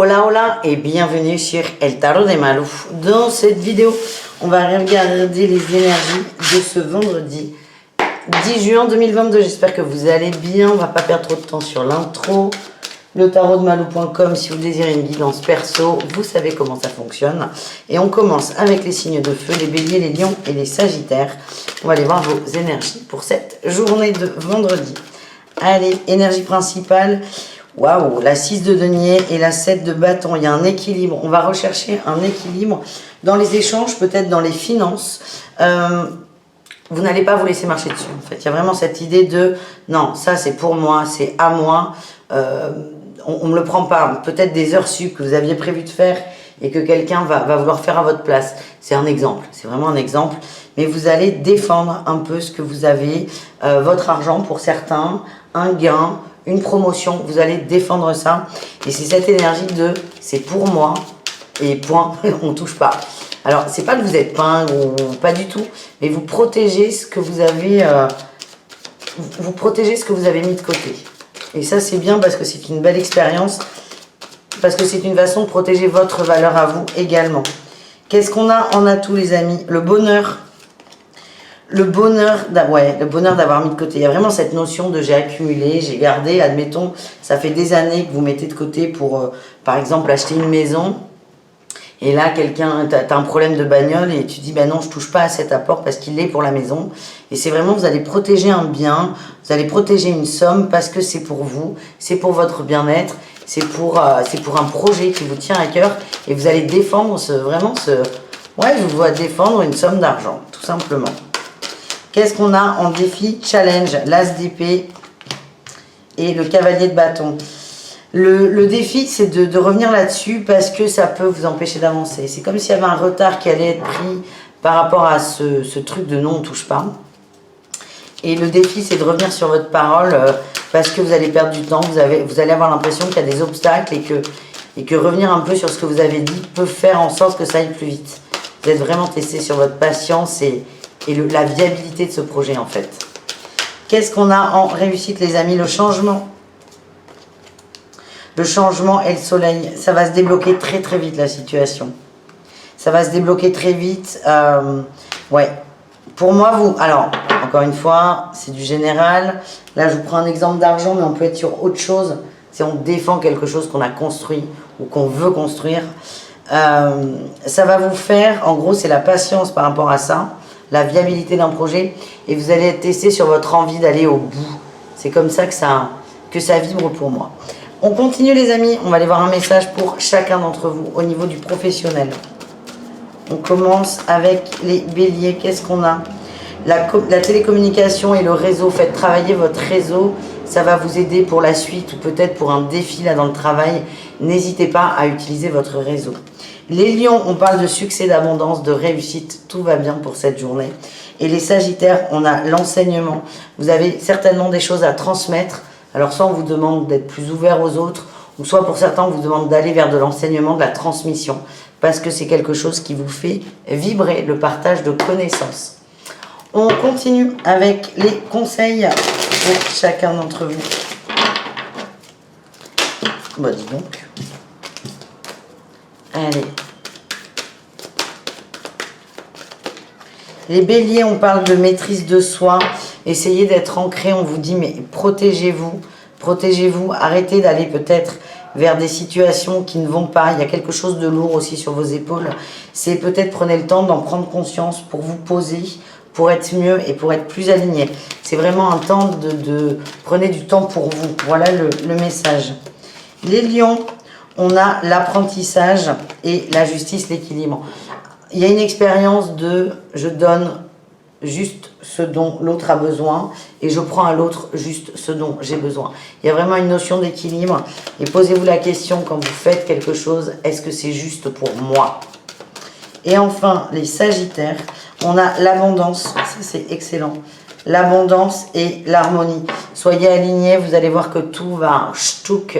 Hola hola et bienvenue sur El Tarot de Malou. Dans cette vidéo, on va regarder les énergies de ce vendredi 10 juin 2022. J'espère que vous allez bien. On va pas perdre trop de temps sur l'intro. Le tarot de malou.com si vous désirez une guidance perso, vous savez comment ça fonctionne. Et on commence avec les signes de feu, les béliers, les lions et les sagittaires. On va aller voir vos énergies pour cette journée de vendredi. Allez, énergie principale. Waouh, la 6 de denier et la 7 de bâton. Il y a un équilibre. On va rechercher un équilibre dans les échanges, peut-être dans les finances. Vous n'allez pas vous laisser marcher dessus. En fait, il y a vraiment cette idée de non, ça c'est pour moi, c'est à moi. On ne me le prend pas. Peut-être des heures sup que vous aviez prévu de faire et que quelqu'un va vouloir faire à votre place. C'est un exemple. C'est vraiment un exemple. Mais vous allez défendre un peu ce que vous avez, votre argent pour certains, un gain, une promotion, vous allez défendre ça. Et c'est cette énergie de c'est pour moi et point, on ne touche pas. Alors, c'est pas que vous êtes pingre ou pas du tout, mais vous protégez ce que vous avez, vous protégez ce que vous avez mis de côté. Et ça, c'est bien parce que c'est une belle expérience, parce que c'est une façon de protéger votre valeur à vous également. Qu'est-ce qu'on a en atout, les amis? Le bonheur. Le bonheur d'avoir mis de côté. Il y a vraiment cette notion de j'ai accumulé, j'ai gardé, admettons, ça fait des années que vous mettez de côté pour, par exemple, acheter une maison. Et là, t'as un problème de bagnole et tu dis, ben non, je touche pas à cet apport parce qu'il est pour la maison. Et c'est vraiment, vous allez protéger un bien, vous allez protéger une somme parce que c'est pour vous, c'est pour votre bien-être, c'est pour un projet qui vous tient à cœur. Et vous allez défendre je vous vois défendre une somme d'argent, tout simplement. Qu'est-ce qu'on a en défi challenge? L'as d'épée et le cavalier de bâton. Le défi, c'est de revenir là-dessus parce que ça peut vous empêcher d'avancer. C'est comme s'il y avait un retard qui allait être pris par rapport à ce truc de non, on ne touche pas. Et le défi, c'est de revenir sur votre parole parce que vous allez perdre du temps. Vous allez avoir l'impression qu'il y a des obstacles et que revenir un peu sur ce que vous avez dit peut faire en sorte que ça aille plus vite. Vous êtes vraiment testé sur votre patience et la viabilité de ce projet, en fait. Qu'est-ce qu'on a en réussite, les amis? Le changement. Le changement et le soleil. Ça va se débloquer très, très vite, la situation. Ça va se débloquer très vite. Pour moi, alors, encore une fois, c'est du général. Là, je vous prends un exemple d'argent, mais on peut être sur autre chose. Si on défend quelque chose qu'on a construit ou qu'on veut construire. Ça va vous faire, en gros, c'est la patience par rapport à ça. La viabilité d'un projet et vous allez être testé sur votre envie d'aller au bout. C'est comme ça que ça vibre pour moi. On continue, les amis. On va aller voir un message pour chacun d'entre vous au niveau du professionnel. On commence avec les béliers. Qu'est-ce qu'on a? La télécommunication et le réseau. Faites travailler votre réseau. Ça va vous aider pour la suite ou peut-être pour un défi là dans le travail. N'hésitez pas à utiliser votre réseau. Les lions, on parle de succès, d'abondance, de réussite. Tout va bien pour cette journée. Et les sagittaires, on a l'enseignement. Vous avez certainement des choses à transmettre. Alors soit on vous demande d'être plus ouvert aux autres, ou soit pour certains on vous demande d'aller vers de l'enseignement, de la transmission. Parce que c'est quelque chose qui vous fait vibrer, le partage de connaissances. On continue avec les conseils pour chacun d'entre vous. Bah dis donc. Allez. Les béliers, on parle de maîtrise de soi. Essayez d'être ancré. On vous dit, mais protégez-vous. Protégez-vous. Arrêtez d'aller peut-être vers des situations qui ne vont pas. Il y a quelque chose de lourd aussi sur vos épaules. C'est peut-être prenez le temps d'en prendre conscience pour vous poser, pour être mieux et pour être plus aligné. C'est vraiment un temps prenez du temps pour vous. Voilà le message. Les lions, on a l'apprentissage et la justice, l'équilibre. Il y a une expérience de je donne juste ce dont l'autre a besoin et je prends à l'autre juste ce dont j'ai besoin. Il y a vraiment une notion d'équilibre et posez-vous la question quand vous faites quelque chose, est-ce que c'est juste pour moi? Et enfin, les sagittaires, on a l'abondance, ça c'est excellent. L'abondance et l'harmonie. Soyez alignés, vous allez voir que tout va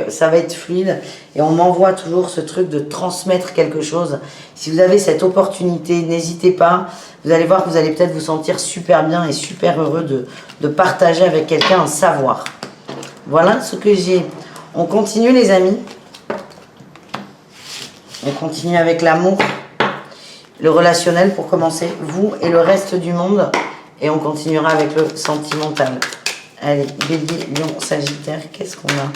ça va être fluide. Et on m'envoie toujours ce truc de transmettre quelque chose. Si vous avez cette opportunité, n'hésitez pas. Vous allez voir que vous allez peut-être vous sentir super bien et super heureux de partager avec quelqu'un un savoir. Voilà ce que j'ai. On continue, les amis. On continue avec l'amour, le relationnel pour commencer, vous et le reste du monde. Et on continuera avec le sentimental. Allez, Bélier, Lion, Sagittaire, qu'est-ce qu'on a?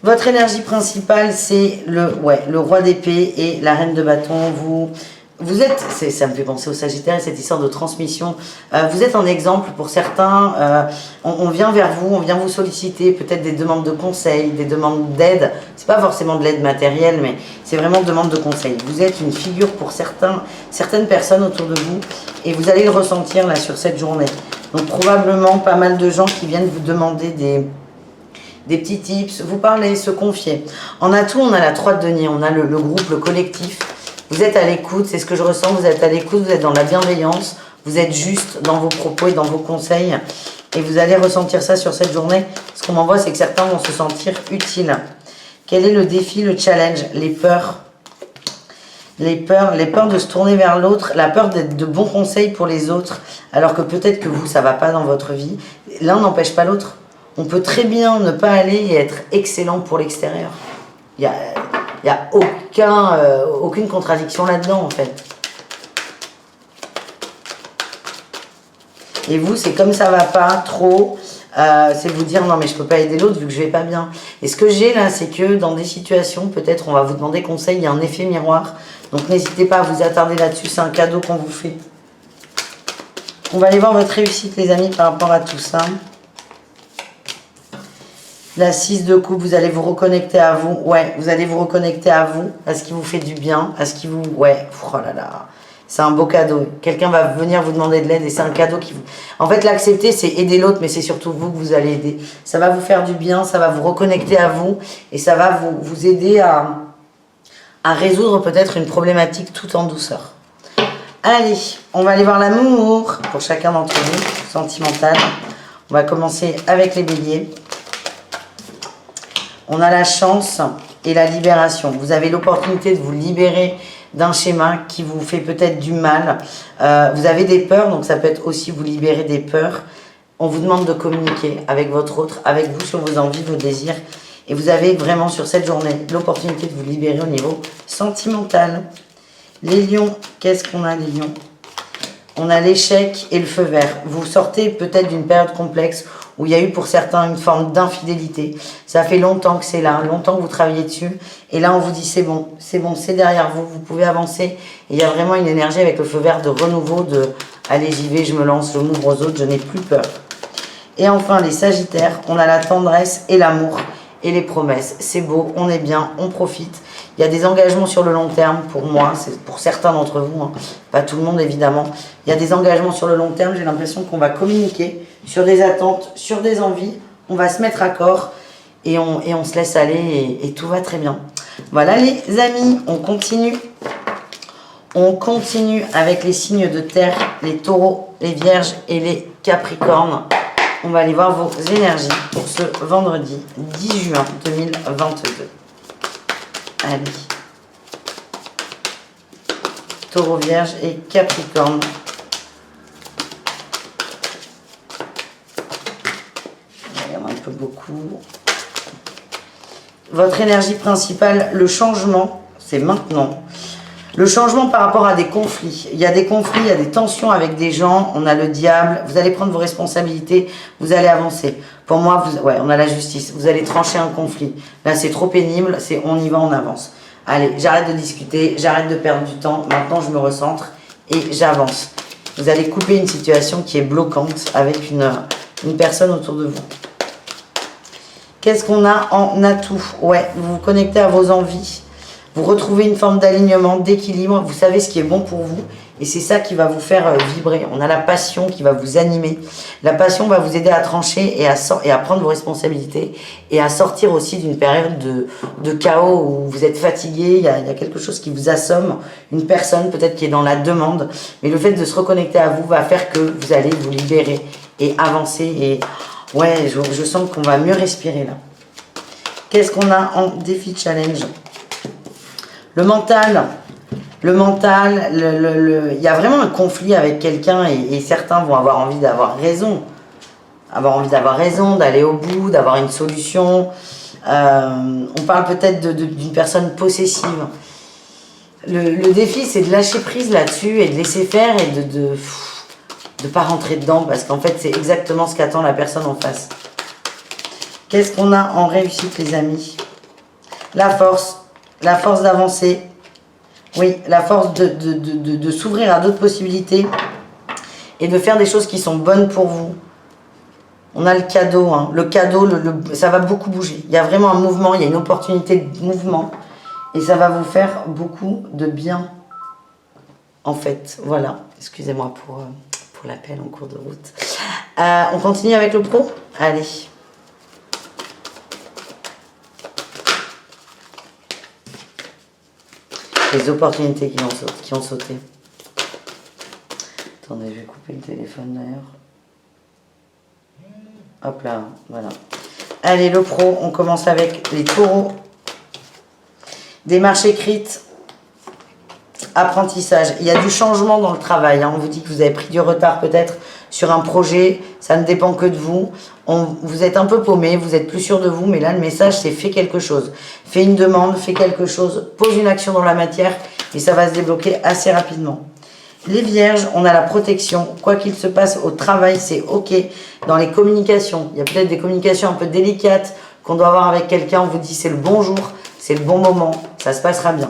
Votre énergie principale, c'est le roi d'épée et la reine de bâton. Vous êtes, ça me fait penser au Sagittaire et cette histoire de transmission. Vous êtes un exemple pour certains. On vient vers vous, on vient vous solliciter peut-être des demandes de conseils, des demandes d'aide. C'est pas forcément de l'aide matérielle, mais c'est vraiment demande de conseils. Vous êtes une figure pour certaines personnes autour de vous et vous allez le ressentir là sur cette journée. Donc probablement pas mal de gens qui viennent vous demander des petits tips, vous parler, se confier. En atout, on a la 3 de denier, on a le groupe, le collectif. Vous êtes à l'écoute, c'est ce que je ressens, vous êtes à l'écoute, vous êtes dans la bienveillance, vous êtes juste dans vos propos et dans vos conseils. Et vous allez ressentir ça sur cette journée. Ce qu'on m'envoie, c'est que certains vont se sentir utiles. Quel est le défi, le challenge? Les peurs. Les peurs de se tourner vers l'autre, la peur d'être de bons conseils pour les autres, alors que peut-être que vous, ça ne va pas dans votre vie. L'un n'empêche pas l'autre. On peut très bien ne pas aller et être excellent pour l'extérieur. Il n'y a aucune contradiction là-dedans, en fait. Et vous, c'est comme ça va pas trop, c'est vous dire non mais je peux pas aider l'autre vu que je vais pas bien. Et ce que j'ai là, c'est que dans des situations, peut-être on va vous demander conseil, il y a un effet miroir. Donc n'hésitez pas à vous attarder là-dessus, c'est un cadeau qu'on vous fait. On va aller voir votre réussite les amis par rapport à tout ça. La 6 de coupe, vous allez vous reconnecter à vous. Ouais, vous allez vous reconnecter à vous, à ce qui vous fait du bien, à ce qui vous... Ouais, oh là là, c'est un beau cadeau. Quelqu'un va venir vous demander de l'aide et c'est un cadeau qui vous... En fait, l'accepter, c'est aider l'autre, mais c'est surtout vous que vous allez aider. Ça va vous faire du bien, ça va vous reconnecter à vous et ça va vous aider à résoudre peut-être une problématique tout en douceur. Allez, on va aller voir l'amour pour chacun d'entre vous, sentimental. On va commencer avec les béliers. On a la chance et la libération. Vous avez l'opportunité de vous libérer d'un schéma qui vous fait peut-être du mal. Vous avez des peurs, donc ça peut être aussi vous libérer des peurs. On vous demande de communiquer avec votre autre, avec vous sur vos envies, vos désirs. Et vous avez vraiment sur cette journée l'opportunité de vous libérer au niveau sentimental. Les lions, qu'est-ce qu'on a les lions? On a l'échec et le feu vert. Vous sortez peut-être d'une période complexe où il y a eu pour certains une forme d'infidélité. Ça fait longtemps que c'est là, longtemps que vous travaillez dessus. Et là, on vous dit c'est bon, c'est derrière vous, vous pouvez avancer. Et il y a vraiment une énergie avec le feu vert de renouveau, de allez, j'y vais, je me lance, je m'ouvre aux autres, je n'ai plus peur. Et enfin, les sagittaires, on a la tendresse et l'amour et les promesses. C'est beau, on est bien, on profite. Il y a des engagements sur le long terme pour moi, c'est pour certains d'entre vous, hein, pas tout le monde évidemment. Il y a des engagements sur le long terme, j'ai l'impression qu'on va communiquer sur des attentes, sur des envies, on va se mettre à corps et on se laisse aller et tout va très bien. Voilà les amis, on continue. On continue avec les signes de terre, les taureaux, les vierges et les capricornes. On va aller voir vos énergies pour ce vendredi 10 juin 2022. Allez. Taureau, Vierge et Capricorne. Il y en a un peu beaucoup. Votre énergie principale, le changement, c'est maintenant. Le changement par rapport à des conflits. Il y a des conflits, il y a des tensions avec des gens. On a le diable. Vous allez prendre vos responsabilités. Vous allez avancer. Pour moi, on a la justice. Vous allez trancher un conflit. Là, c'est trop pénible. On y va, on avance. Allez, j'arrête de discuter. J'arrête de perdre du temps. Maintenant, je me recentre et j'avance. Vous allez couper une situation qui est bloquante avec une personne autour de vous. Qu'est-ce qu'on a en atout? Ouais, vous vous connectez à vos envies. Vous retrouvez une forme d'alignement, d'équilibre, vous savez ce qui est bon pour vous et c'est ça qui va vous faire vibrer. On a la passion qui va vous animer. La passion va vous aider à trancher et à prendre vos responsabilités et à sortir aussi d'une période de chaos où vous êtes fatigué, il y a quelque chose qui vous assomme, une personne peut-être qui est dans la demande. Mais le fait de se reconnecter à vous va faire que vous allez vous libérer et avancer. Et ouais, je sens qu'on va mieux respirer là. Qu'est-ce qu'on a en défi challenge? Le mental, il y a vraiment un conflit avec quelqu'un et certains vont avoir envie d'avoir raison. D'aller au bout, d'avoir une solution. On parle peut-être d'une personne possessive. Le défi, c'est de lâcher prise là-dessus et de laisser faire et de pas rentrer dedans parce qu'en fait, c'est exactement ce qu'attend la personne en face. Qu'est-ce qu'on a en réussite, les amis? La force d'avancer. Oui, la force de s'ouvrir à d'autres possibilités et de faire des choses qui sont bonnes pour vous. On a le cadeau, hein. Le cadeau, ça va beaucoup bouger. Il y a vraiment un mouvement, il y a une opportunité de mouvement et ça va vous faire beaucoup de bien, en fait. Voilà, excusez-moi pour l'appel en cours de route. On continue avec le pro? Allez. Les opportunités qui ont sauté. Attendez, je vais couper le téléphone d'ailleurs. Hop là, voilà. Allez, le pro, on commence avec les taureaux. Démarche écrite, apprentissage. Il y a du changement dans le travail. Hein. On vous dit que vous avez pris du retard peut-être sur un projet. Ça ne dépend que de vous. Vous êtes un peu paumé, vous êtes plus sûr de vous. Mais là, le message, c'est fais quelque chose. Fais une demande, fais quelque chose. Pose une action dans la matière et ça va se débloquer assez rapidement. Les vierges, on a la protection. Quoi qu'il se passe au travail, c'est OK. Dans les communications, il y a peut-être des communications un peu délicates qu'on doit avoir avec quelqu'un. On vous dit c'est le bon jour, c'est le bon moment, ça se passera bien.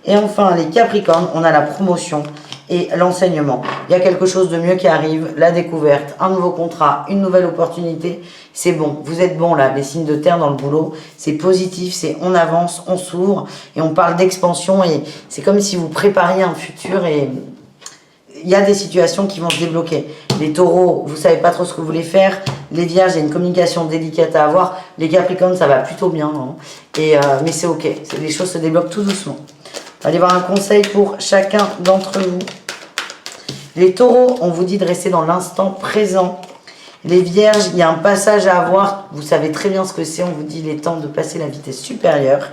Et enfin, les capricornes, on a la promotion et l'enseignement. Il y a quelque chose de mieux qui arrive, la découverte, un nouveau contrat, une nouvelle opportunité. C'est bon, vous êtes bon là, les signes de terre dans le boulot. C'est positif, c'est on avance, on s'ouvre et on parle d'expansion. Et c'est comme si vous prépariez un futur et il y a des situations qui vont se débloquer. Les taureaux, vous savez pas trop ce que vous voulez faire. Les vierges, il y a une communication délicate à avoir. Les capricornes, ça va plutôt bien. Hein. Mais c'est OK. Les choses se débloquent tout doucement. On va aller voir un conseil pour chacun d'entre vous. Les taureaux, on vous dit de rester dans l'instant présent. Les vierges, il y a un passage à avoir. Vous savez très bien ce que c'est. On vous dit il est temps de passer la vitesse supérieure.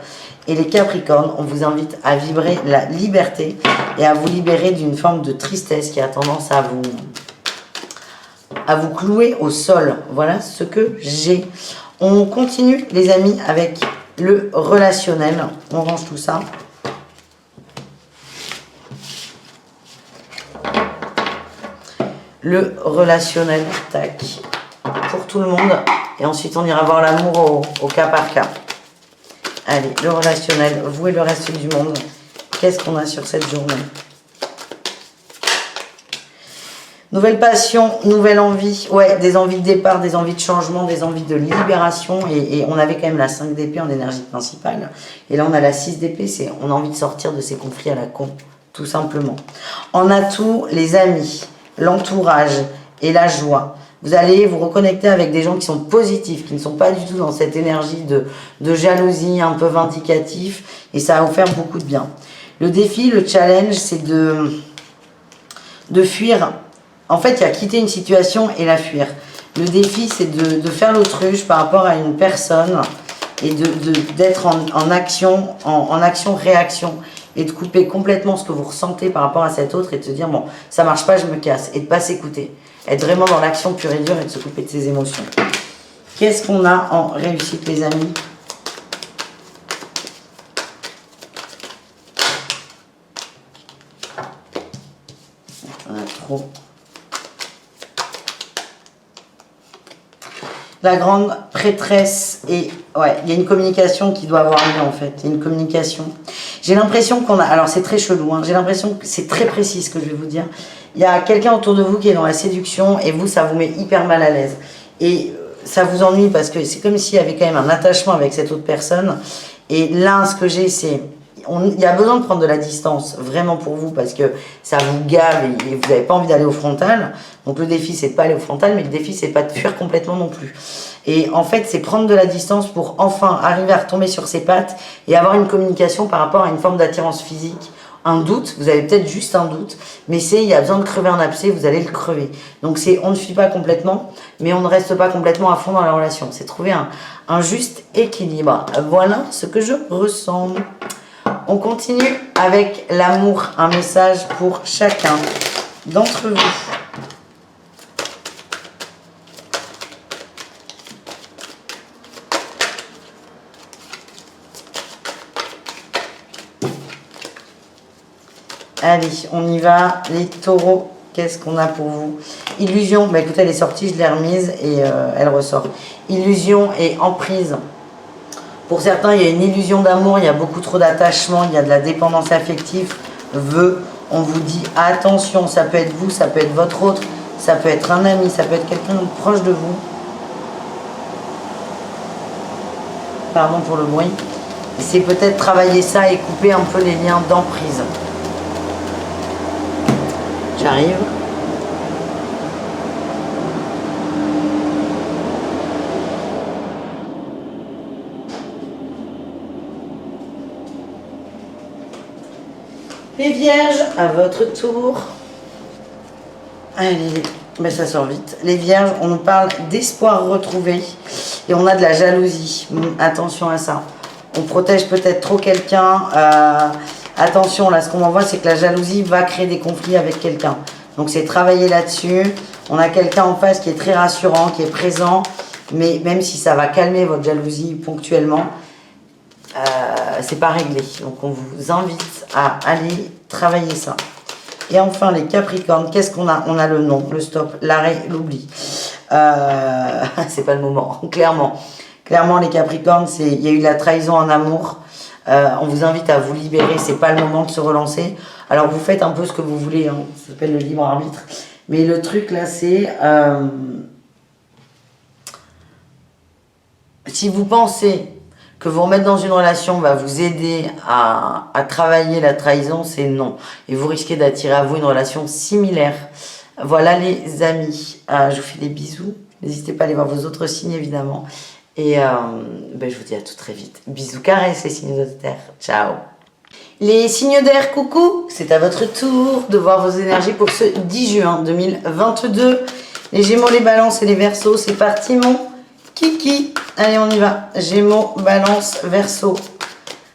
Et les capricornes, on vous invite à vibrer la liberté et à vous libérer d'une forme de tristesse qui a tendance à vous clouer au sol. Voilà ce que j'ai. On continue, les amis, avec le relationnel. On range tout ça. Le relationnel, tac, pour tout le monde. Et ensuite, on ira voir l'amour au cas par cas. Allez, le relationnel, vous et le reste du monde. Qu'est-ce qu'on a sur cette journée? Nouvelle passion, nouvelle envie. Ouais, des envies de départ, des envies de changement, des envies de libération. Et on avait quand même la 5 d'épée en énergie principale. Et là, on a la 6 d'épée. On a envie de sortir de ces conflits à la con, tout simplement. En atout, les amis, l'entourage et la joie. Vous allez vous reconnecter avec des gens qui sont positifs, qui ne sont pas du tout dans cette énergie de jalousie, un peu vindicatif, et ça va vous faire beaucoup de bien. Le défi, le challenge, c'est de fuir. En fait, il y a quitter une situation et la fuir. Le défi, c'est de faire l'autruche par rapport à une personne et d'être en action-réaction et de couper complètement ce que vous ressentez par rapport à cet autre et de se dire, bon, ça marche pas, je me casse, et de pas s'écouter. Être vraiment dans l'action pure et dure et de se couper de ses émotions. Qu'est-ce qu'on a en réussite, les amis? On a trop. La grande prêtresse et ouais, il y a une communication qui doit avoir lieu en fait. Il y a une communication. J'ai l'impression qu'on a. Alors c'est très chelou, hein, j'ai l'impression que c'est très précis ce que je vais vous dire. Il y a quelqu'un autour de vous qui est dans la séduction et vous, ça vous met hyper mal à l'aise. Et ça vous ennuie parce que c'est comme s'il y avait quand même un attachement avec cette autre personne. Et là, ce que j'ai, c'est... Il y a besoin de prendre de la distance, vraiment pour vous, parce que ça vous gave et vous n'avez pas envie d'aller au frontal. Donc le défi, c'est de pas aller au frontal, mais le défi, c'est pas de fuir complètement non plus. Et en fait, c'est prendre de la distance pour enfin arriver à retomber sur ses pattes et avoir une communication par rapport à une forme d'attirance physique. Un doute, vous avez peut-être juste un doute, mais il y a besoin de crever un abcès, vous allez le crever. Donc on ne fuit pas complètement, mais on ne reste pas complètement à fond dans la relation. C'est trouver un juste équilibre. Voilà ce que je ressens. On continue avec l'amour, un message pour chacun d'entre vous. Allez, on y va. Les taureaux, qu'est-ce qu'on a pour vous? Illusion, bah écoutez, elle est sortie, je l'ai remise et elle ressort. Illusion et emprise. Pour certains, il y a une illusion d'amour, il y a beaucoup trop d'attachement, il y a de la dépendance affective. On vous dit attention, ça peut être vous, ça peut être votre autre, ça peut être un ami, ça peut être quelqu'un de proche de vous. Pardon pour le bruit. C'est peut-être travailler ça et couper un peu les liens d'emprise. J'arrive. Les vierges, à votre tour. Allez, ben ça sort vite. Les vierges, on nous parle d'espoir retrouvé et on a de la jalousie. Attention à ça. On protège peut-être trop quelqu'un. Attention, là, ce qu'on m'envoie, c'est que la jalousie va créer des conflits avec quelqu'un. Donc, c'est travailler là-dessus. On a quelqu'un en face qui est très rassurant, qui est présent. Mais même si ça va calmer votre jalousie ponctuellement, c'est pas réglé. Donc, on vous invite à aller travailler ça. Et enfin, les Capricornes, qu'est-ce qu'on a? On a le non, le stop, l'arrêt, l'oubli. C'est pas le moment, clairement. Clairement, les Capricornes, il y a eu de la trahison en amour. On vous invite à vous libérer, c'est pas le moment de se relancer. Alors, vous faites un peu ce que vous voulez, hein. Ça s'appelle le libre arbitre. Mais le truc, là, c'est... si vous pensez que vous remettre dans une relation va vous aider à travailler la trahison, c'est non. Et vous risquez d'attirer à vous une relation similaire. Voilà les amis, je vous fais des bisous. N'hésitez pas à aller voir vos autres signes évidemment. Et je vous dis à tout très vite. Bisous, caresses les signes de terre. Ciao. Les signes d'air, coucou. C'est à votre tour de voir vos énergies pour ce 10 juin 2022. Les Gémeaux, les Balances et les Verseaux, c'est parti mon kiki. Allez, on y va. Gémeaux, Balance, Verseau.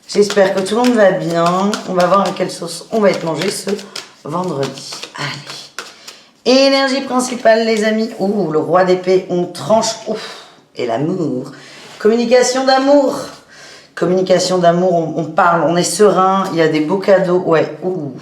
J'espère que tout le monde va bien. On va voir à quelle sauce on va être mangé ce vendredi. Allez. Énergie principale, les amis. Ouh, le roi d'épée, on tranche. Ouf. Et l'amour. Communication d'amour. Communication d'amour, on parle, on est serein. Il y a des beaux cadeaux. Ouais, ouh.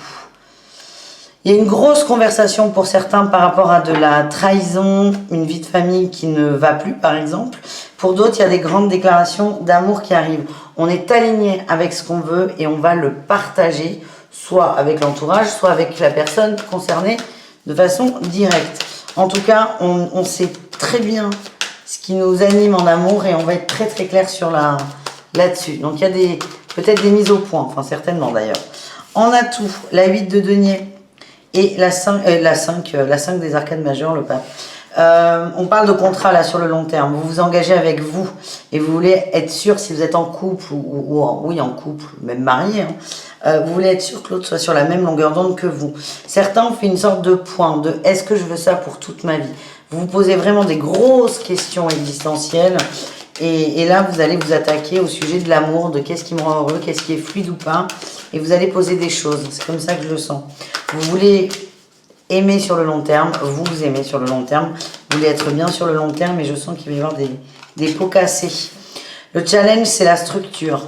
Il y a une grosse conversation pour certains par rapport à de la trahison, une vie de famille qui ne va plus, par exemple. Pour d'autres, il y a des grandes déclarations d'amour qui arrivent. On est aligné avec ce qu'on veut et on va le partager, soit avec l'entourage, soit avec la personne concernée de façon directe. En tout cas, on sait très bien ce qui nous anime en amour et on va être très très clair sur là-dessus. Donc, il y a peut-être des mises au point, enfin certainement d'ailleurs. En atout, la 8 de denier. Et la 5 des arcades majeures, le pape. On parle de contrat là sur le long terme. Vous vous engagez avec vous et vous voulez être sûr si vous êtes en couple oui en couple, même marié. Vous voulez être sûr que l'autre soit sur la même longueur d'onde que vous. Certains ont fait une sorte de point de est-ce que je veux ça pour toute ma vie. Vous vous posez vraiment des grosses questions existentielles. Et là, vous allez vous attaquer au sujet de l'amour, de qu'est-ce qui me rend heureux, qu'est-ce qui est fluide ou pas. Et vous allez poser des choses. C'est comme ça que je le sens. Vous voulez aimer sur le long terme. Vous aimez sur le long terme. Vous voulez être bien sur le long terme. Et je sens qu'il va y avoir des pots cassés. Le challenge, c'est la structure.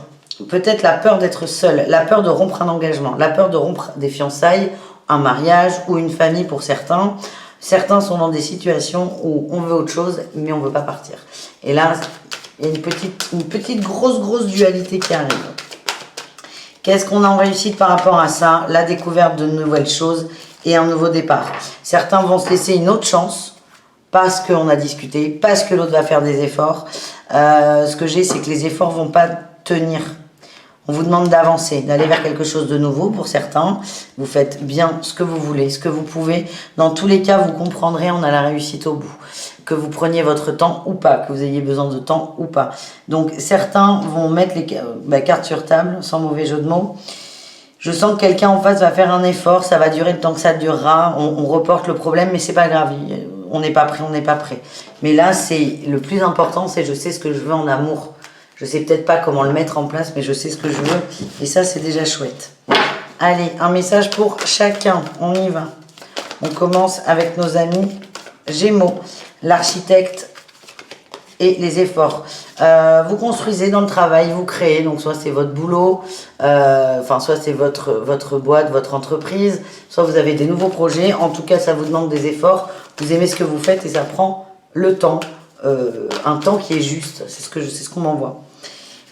Peut-être la peur d'être seul. La peur de rompre un engagement. La peur de rompre des fiançailles, un mariage ou une famille pour certains. Certains sont dans des situations où on veut autre chose, mais on ne veut pas partir. Et là, il y a une petite grosse dualité qui arrive. Qu'est-ce qu'on a en réussite par rapport à ça? La découverte de nouvelles choses et un nouveau départ. Certains vont se laisser une autre chance parce qu'on a discuté, parce que l'autre va faire des efforts. Ce que j'ai, c'est que les efforts ne vont pas tenir. On vous demande d'avancer, d'aller vers quelque chose de nouveau pour certains. Vous faites bien ce que vous voulez, ce que vous pouvez. Dans tous les cas, vous comprendrez, on a la réussite au bout. Que vous preniez votre temps ou pas, que vous ayez besoin de temps ou pas. Donc, certains vont mettre les cartes sur table, sans mauvais jeu de mots. Je sens que quelqu'un en face va faire un effort, ça va durer le temps que ça durera. On reporte le problème, mais c'est pas grave. On n'est pas prêt. Mais là, c'est le plus important, c'est je sais ce que je veux en amour. Je sais peut-être pas comment le mettre en place, mais je sais ce que je veux. Et ça, c'est déjà chouette. Allez, un message pour chacun. On y va. On commence avec nos amis Gémeaux. L'architecte et les efforts. Vous construisez dans le travail, vous créez, donc soit c'est votre boulot, soit c'est votre boîte, votre entreprise, soit vous avez des nouveaux projets. En tout cas, ça vous demande des efforts. Vous aimez ce que vous faites et ça prend le temps, un temps qui est juste. C'est ce qu'on m'envoie.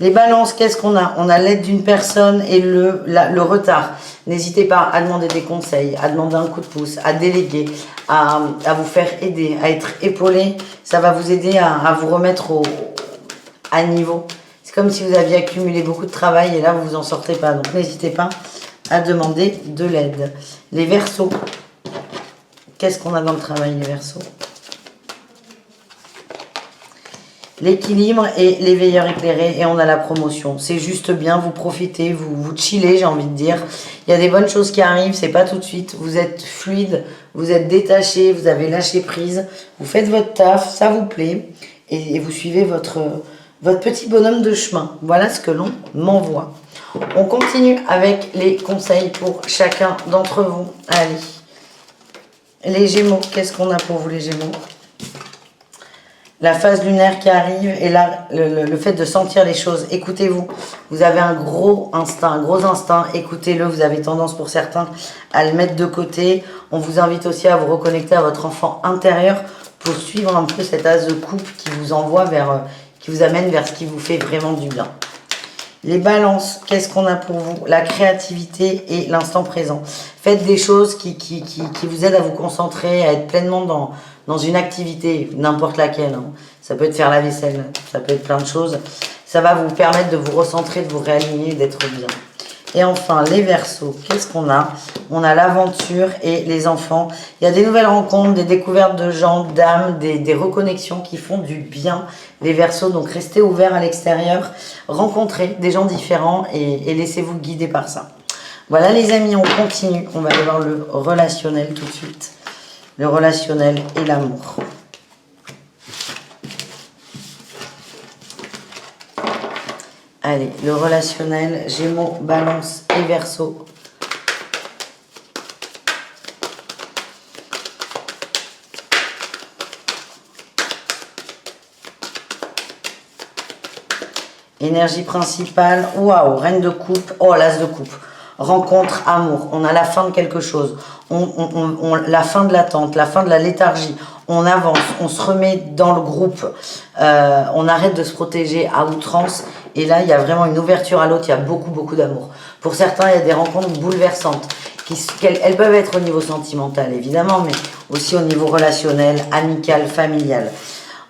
Les balances, qu'est-ce qu'on a? On a l'aide d'une personne et le retard. N'hésitez pas à demander des conseils, à demander un coup de pouce, à déléguer, à vous faire aider, à être épaulé. Ça va vous aider à vous remettre à niveau. C'est comme si vous aviez accumulé beaucoup de travail et là, vous vous en sortez pas. Donc, n'hésitez pas à demander de l'aide. Les Verseaux. Qu'est-ce qu'on a dans le travail, les Verseaux? L'équilibre et les veilleurs éclairés et on a la promotion. C'est juste bien, vous profitez, vous chillez, j'ai envie de dire. Il y a des bonnes choses qui arrivent, c'est pas tout de suite. Vous êtes fluide, vous êtes détaché, vous avez lâché prise. Vous faites votre taf, ça vous plaît et vous suivez votre petit bonhomme de chemin. Voilà ce que l'on m'envoie. On continue avec les conseils pour chacun d'entre vous. Allez. Les Gémeaux, qu'est-ce qu'on a pour vous les Gémeaux? La phase lunaire qui arrive et là, le fait de sentir les choses. Écoutez-vous, vous avez un gros instinct, écoutez-le. Vous avez tendance pour certains à le mettre de côté. On vous invite aussi à vous reconnecter à votre enfant intérieur pour suivre un peu cet as de coupe qui vous envoie qui vous amène vers ce qui vous fait vraiment du bien. Les balances, qu'est-ce qu'on a pour vous? La créativité et l'instant présent. Faites des choses qui vous aident à vous concentrer, à être pleinement dans une activité, n'importe laquelle. Hein. Ça peut être faire la vaisselle, ça peut être plein de choses. Ça va vous permettre de vous recentrer, de vous réaligner, d'être bien. Et enfin, les Verseaux, qu'est-ce qu'on a? On a l'aventure et les enfants. Il y a des nouvelles rencontres, des découvertes de gens, d'âmes, des reconnexions qui font du bien. Les Verseaux, donc restez ouverts à l'extérieur, rencontrez des gens différents et laissez-vous guider par ça. Voilà les amis, on continue. On va aller voir le relationnel tout de suite. Le relationnel et l'amour. Allez, le relationnel, Gémeaux, Balance et Verseau. Énergie principale, waouh, reine de coupe, oh l'as de coupe. Rencontre, amour, on a la fin de quelque chose, la fin de l'attente, la fin de la léthargie, on avance, on se remet dans le groupe, on arrête de se protéger à outrance et là il y a vraiment une ouverture à l'autre, il y a beaucoup d'amour. Pour certains il y a des rencontres bouleversantes, elles peuvent être au niveau sentimental évidemment, mais aussi au niveau relationnel, amical, familial.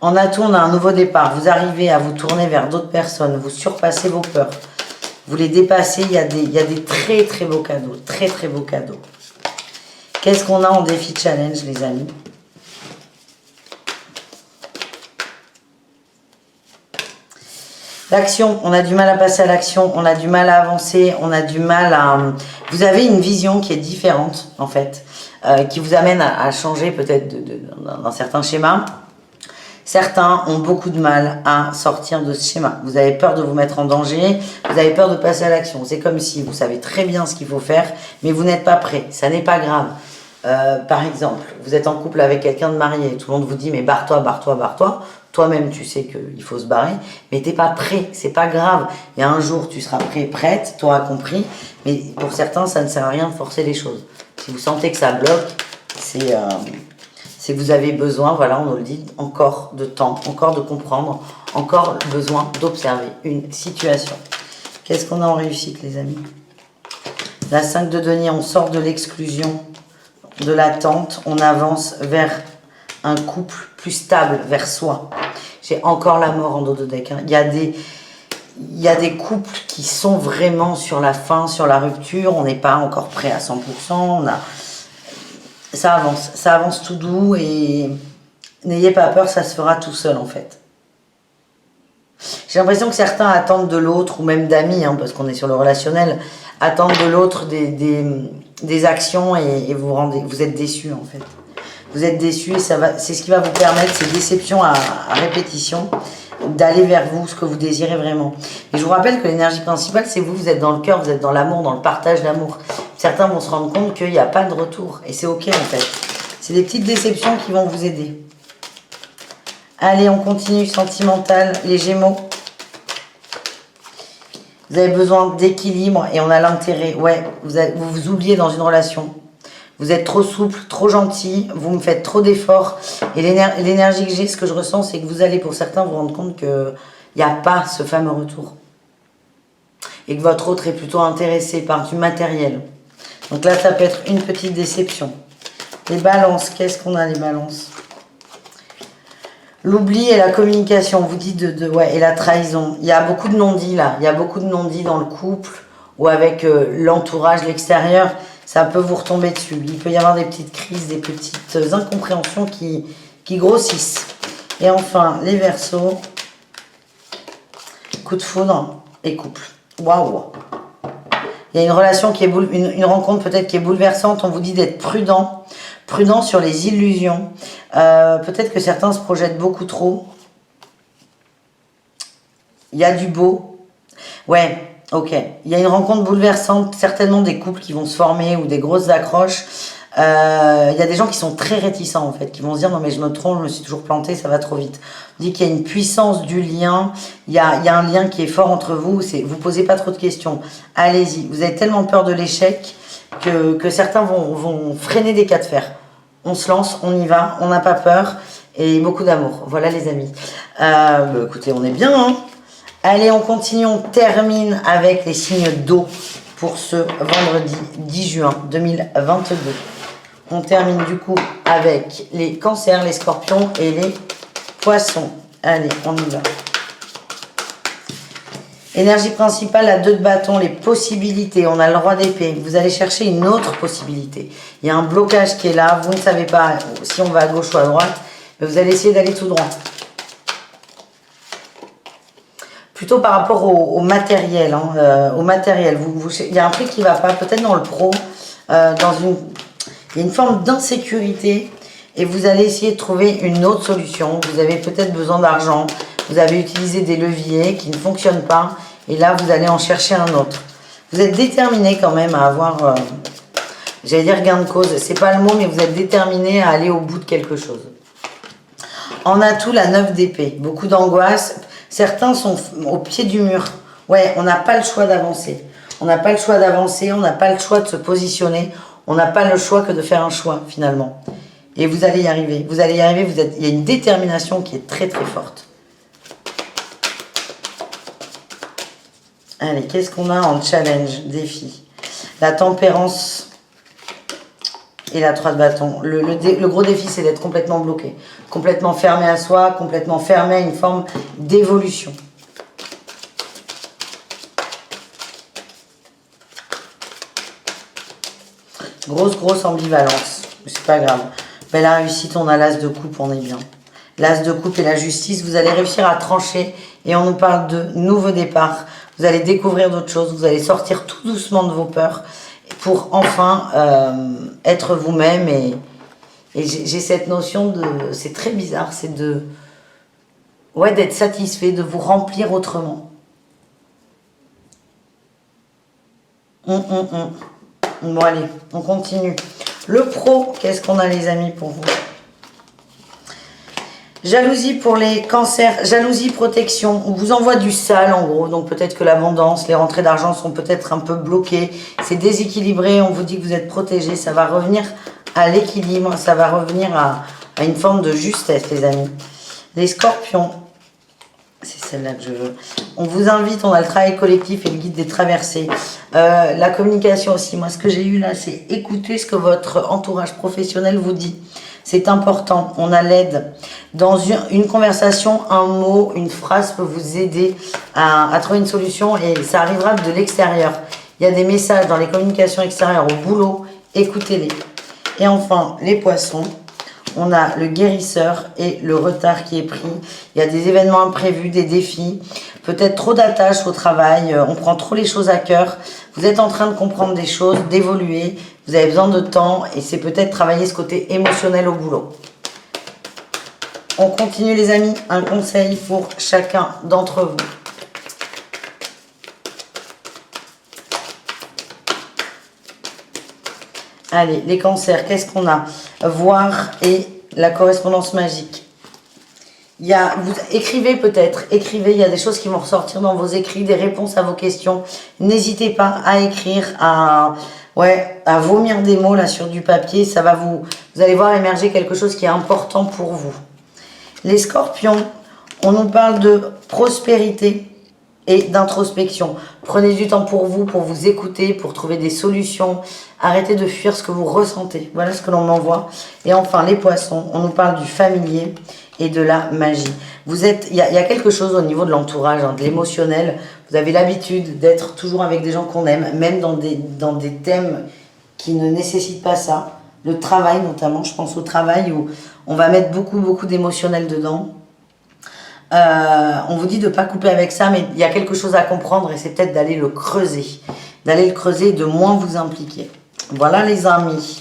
En atout, on a un nouveau départ, vous arrivez à vous tourner vers d'autres personnes, vous surpassez vos peurs. Vous les dépassez, il y a des très beaux cadeaux, très beaux cadeaux. Qu'est-ce qu'on a en défi challenge, les amis? L'action, on a du mal à passer à l'action, on a du mal à avancer, on a du mal à... Vous avez une vision qui est différente, en fait, qui vous amène à changer peut-être d'un certain schéma. Certains ont beaucoup de mal à sortir de ce schéma. Vous avez peur de vous mettre en danger, vous avez peur de passer à l'action. C'est comme si vous savez très bien ce qu'il faut faire, mais vous n'êtes pas prêt. Ça n'est pas grave. Par exemple, vous êtes en couple avec quelqu'un de marié, tout le monde vous dit mais barre-toi. Toi-même, tu sais qu'il faut se barrer, mais t'es pas prêt, c'est pas grave. Il y a un jour, tu seras prêt, prête, tu auras compris. Mais pour certains, ça ne sert à rien de forcer les choses. Si vous sentez que ça bloque, c'est que vous avez besoin, voilà, on nous le dit, encore de temps, encore de comprendre, encore besoin d'observer une situation. Qu'est-ce qu'on a en réussite, les amis? La 5 de denier, on sort de l'exclusion, de l'attente, on avance vers un couple plus stable, vers soi. J'ai encore la mort en dos de deck. Hein. Il y a des couples qui sont vraiment sur la fin, sur la rupture, on n'est pas encore prêt à 100%, ça avance tout doux et n'ayez pas peur, ça se fera tout seul en fait. J'ai l'impression que certains attendent de l'autre, ou même d'amis, hein, parce qu'on est sur le relationnel, attendent de l'autre des actions et vous êtes déçus en fait. Vous êtes déçus et c'est ce qui va vous permettre, ces déceptions à répétition, d'aller vers vous, ce que vous désirez vraiment. Et je vous rappelle que l'énergie principale, c'est vous êtes dans le cœur, vous êtes dans l'amour, dans le partage d'amour. Certains vont se rendre compte qu'il n'y a pas de retour. Et c'est ok en fait. C'est des petites déceptions qui vont vous aider. Allez, on continue, sentimental, les Gémeaux. Vous avez besoin d'équilibre et on a l'intérêt. Ouais, vous vous oubliez dans une relation. Vous êtes trop souple, trop gentil, vous me faites trop d'efforts. Et l'énergie que j'ai, ce que je ressens, c'est que vous allez, pour certains, vous rendre compte qu'il n'y a pas ce fameux retour. Et que votre autre est plutôt intéressé par du matériel. Donc là, ça peut être une petite déception. Les balances, qu'est-ce qu'on a les balances? L'oubli et la communication, on vous dit ouais, et la trahison. Il y a beaucoup de non-dits là, il y a beaucoup de non-dits dans le couple ou avec l'entourage, l'extérieur, ça peut vous retomber dessus. Il peut y avoir des petites crises, des petites incompréhensions qui grossissent. Et enfin, les Verseaux, coup de foudre et couple. Waouh! Il y a une relation qui est une rencontre peut-être qui est bouleversante, on vous dit d'être prudent. Prudent sur les illusions. Peut-être que certains se projettent beaucoup trop. Il y a du beau. Ouais, ok. Il y a une rencontre bouleversante, certainement des couples qui vont se former ou des grosses accroches. Il y a des gens qui sont très réticents en fait, qui vont se dire non mais je me trompe, je me suis toujours planté, ça va trop vite. On dit qu'il y a une puissance du lien, il y a un lien qui est fort entre vous, vous posez pas trop de questions. Allez-y, vous avez tellement peur de l'échec que certains vont freiner des cas de fer. On se lance, on y va, on n'a pas peur et beaucoup d'amour. Voilà les amis. Écoutez, on est bien. Hein. Allez, on continue, on termine avec les signes d'eau pour ce vendredi 10 juin 2022. On termine du coup avec les cancers, les scorpions et les poissons. Allez, on y va. Énergie principale, la 2 de bâton, les possibilités. On a le roi d'épée. Vous allez chercher une autre possibilité. Il y a un blocage qui est là. Vous ne savez pas si on va à gauche ou à droite. Mais vous allez essayer d'aller tout droit. Plutôt par rapport au matériel. Hein, au matériel. Il y a un truc qui ne va pas. Peut-être dans le pro. Il y a une forme d'insécurité. Et vous allez essayer de trouver une autre solution. Vous avez peut-être besoin d'argent. Vous avez utilisé des leviers qui ne fonctionnent pas. Et là, vous allez en chercher un autre. Vous êtes déterminé quand même à avoir, j'allais dire gain de cause. C'est pas le mot, mais vous êtes déterminé à aller au bout de quelque chose. En atout, la 9 d'épée. Beaucoup d'angoisse. Certains sont au pied du mur. Ouais, on n'a pas le choix d'avancer. On n'a pas le choix d'avancer. On n'a pas le choix de se positionner. On n'a pas le choix que de faire un choix, finalement. Et vous allez y arriver. Vous allez y arriver. Il y a une détermination qui est très, très forte. Allez, qu'est-ce qu'on a en challenge, défi? La tempérance et la 3 de bâton. Le gros défi, c'est d'être complètement bloqué. Complètement fermé à soi, complètement fermé à une forme d'évolution. Grosse ambivalence. C'est pas grave. Mais la réussite, on a l'as de coupe, on est bien. L'as de coupe et la justice, vous allez réussir à trancher. Et on nous parle de nouveau départ. Vous allez découvrir d'autres choses. Vous allez sortir tout doucement de vos peurs pour enfin être vous-même. Et j'ai cette notion de... C'est très bizarre. C'est d'être satisfait, de vous remplir autrement. Bon, allez, on continue. Le pro, qu'est-ce qu'on a les amis pour vous? Jalousie pour les cancers, jalousie, protection. On vous envoie du sale en gros, donc peut-être que l'abondance, les rentrées d'argent sont peut-être un peu bloquées. C'est déséquilibré, on vous dit que vous êtes protégé, ça va revenir à l'équilibre, ça va revenir à une forme de justesse les amis. Les scorpions, c'est celle-là que je veux. On vous invite, on a le travail collectif et le guide des traversées. La communication aussi, moi ce que j'ai eu là, c'est écouter ce que votre entourage professionnel vous dit. C'est important, on a l'aide. Dans une conversation, un mot, une phrase peut vous aider à trouver une solution et ça arrivera de l'extérieur. Il y a des messages dans les communications extérieures au boulot, écoutez-les. Et enfin, les poissons, on a le guérisseur et le retard qui est pris. Il y a des événements imprévus, des défis, peut-être trop d'attaches au travail, on prend trop les choses à cœur. Vous êtes en train de comprendre des choses, d'évoluer, vous avez besoin de temps et c'est peut-être travailler ce côté émotionnel au boulot. On continue les amis, un conseil pour chacun d'entre vous. Allez, les cancers, qu'est-ce qu'on a? Voir et la correspondance magique. Vous écrivez peut-être, écrivez, il y a des choses qui vont ressortir dans vos écrits, des réponses à vos questions. N'hésitez pas à écrire, à vomir des mots là sur du papier. Ça va vous allez voir émerger quelque chose qui est important pour vous. Les scorpions, on nous parle de prospérité et d'introspection. Prenez du temps pour vous écouter, pour trouver des solutions. Arrêtez de fuir ce que vous ressentez. Voilà ce que l'on m'envoie. Et enfin, les poissons, on nous parle du familier et de la magie. Il y a quelque chose au niveau de l'entourage, de l'émotionnel. Vous avez l'habitude d'être toujours avec des gens qu'on aime, même dans des thèmes qui ne nécessitent pas ça. Le travail notamment, je pense au travail où on va mettre beaucoup d'émotionnel dedans. On vous dit de ne pas couper avec ça, mais il y a quelque chose à comprendre et c'est peut-être d'aller le creuser. D'aller le creuser et de moins vous impliquer. Voilà les amis.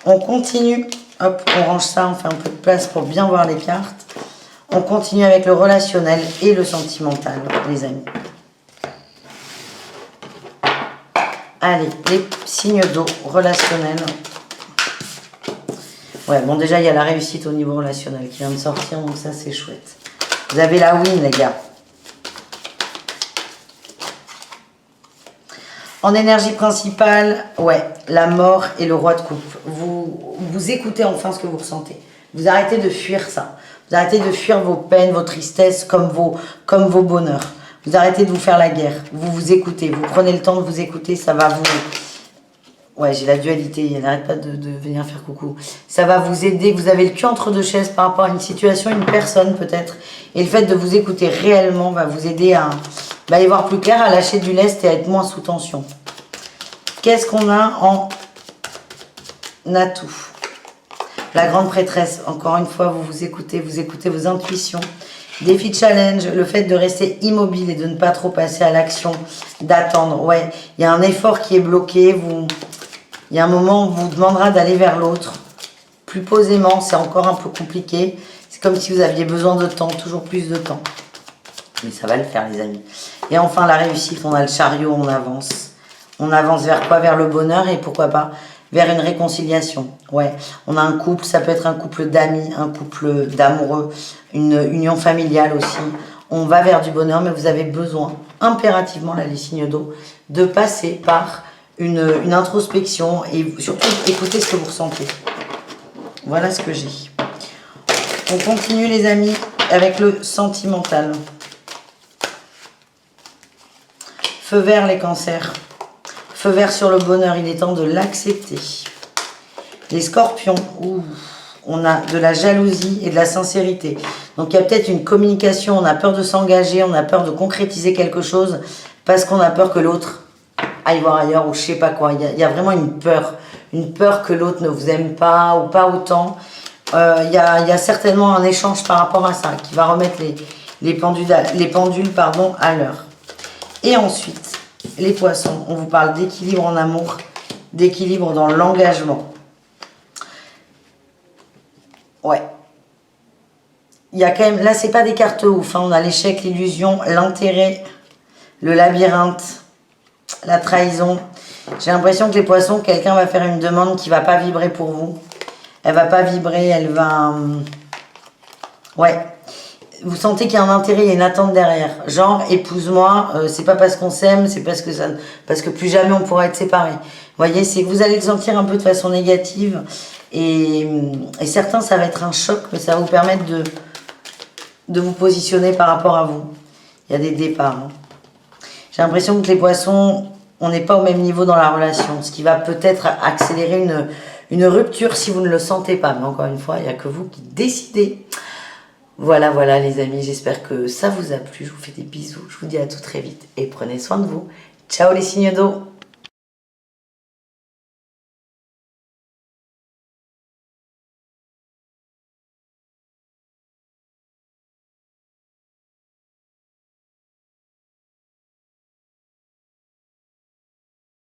On continue. Hop, on range ça, on fait un peu de place pour bien voir les cartes. On continue avec le relationnel et le sentimental, les amis. Allez, les signes d'eau relationnels. Ouais, bon déjà, il y a la réussite au niveau relationnel qui vient de sortir, donc ça, c'est chouette. Vous avez la win, les gars. En énergie principale, ouais, la mort et le roi de coupe. Vous écoutez enfin ce que vous ressentez. Vous arrêtez de fuir ça. Vous arrêtez de fuir vos peines, vos tristesses, comme vos bonheurs. Vous arrêtez de vous faire la guerre. Vous vous écoutez. Vous prenez le temps de vous écouter. Ça va vous... Ouais, j'ai la dualité. Elle n'arrête pas de venir faire coucou. Ça va vous aider. Vous avez le cul entre deux chaises par rapport à une situation, une personne peut-être. Et le fait de vous écouter réellement va vous aider à y voir plus clair, à lâcher du lest et à être moins sous tension. Qu'est-ce qu'on a en atout? La grande prêtresse, encore une fois, vous écoutez vos intuitions. Défi challenge, le fait de rester immobile et de ne pas trop passer à l'action, d'attendre. Ouais, il y a un effort qui est bloqué. Il y a un moment où on vous demandera d'aller vers l'autre. Plus posément, c'est encore un peu compliqué. C'est comme si vous aviez besoin de temps, toujours plus de temps. Mais ça va le faire, les amis. Et enfin, la réussite, on a le chariot, on avance. On avance vers quoi? Vers le bonheur et pourquoi pas vers une réconciliation. Ouais, on a un couple, ça peut être un couple d'amis, un couple d'amoureux, une union familiale aussi. On va vers du bonheur, mais vous avez besoin, impérativement, là, les signes d'eau, de passer par une introspection et surtout écouter ce que vous ressentez. Voilà ce que j'ai. On continue, les amis, avec le sentimental. Feu vert, les cancers. Feu vert sur le bonheur, il est temps de l'accepter. Les scorpions, on a de la jalousie et de la sincérité. Donc il y a peut-être une communication, on a peur de s'engager, on a peur de concrétiser quelque chose parce qu'on a peur que l'autre aille voir ailleurs ou je sais pas quoi. Il y a vraiment une peur que l'autre ne vous aime pas ou pas autant. Il y a certainement un échange par rapport à ça qui va remettre les pendules à l'heure. Et ensuite, les poissons, on vous parle d'équilibre en amour, d'équilibre dans l'engagement. Ouais. Il y a quand même, là c'est pas des cartes ouf, on a l'échec, l'illusion, l'intérêt, le labyrinthe, la trahison. J'ai l'impression que les poissons, quelqu'un va faire une demande qui va pas vibrer pour vous. Elle va pas vibrer, elle va... Ouais. Vous sentez qu'il y a un intérêt, il y a une attente derrière. Genre, épouse-moi, c'est pas parce qu'on s'aime, c'est parce que plus jamais on pourra être séparés. Vous voyez, vous allez le sentir un peu de façon négative. Et certains, ça va être un choc, mais ça va vous permettre de vous positionner par rapport à vous. Il y a des départs. J'ai l'impression que les poissons, on n'est pas au même niveau dans la relation. Ce qui va peut-être accélérer une rupture si vous ne le sentez pas. Mais encore une fois, il n'y a que vous qui décidez. Voilà les amis, j'espère que ça vous a plu. Je vous fais des bisous. Je vous dis à tout très vite et prenez soin de vous. Ciao les signes d'eau.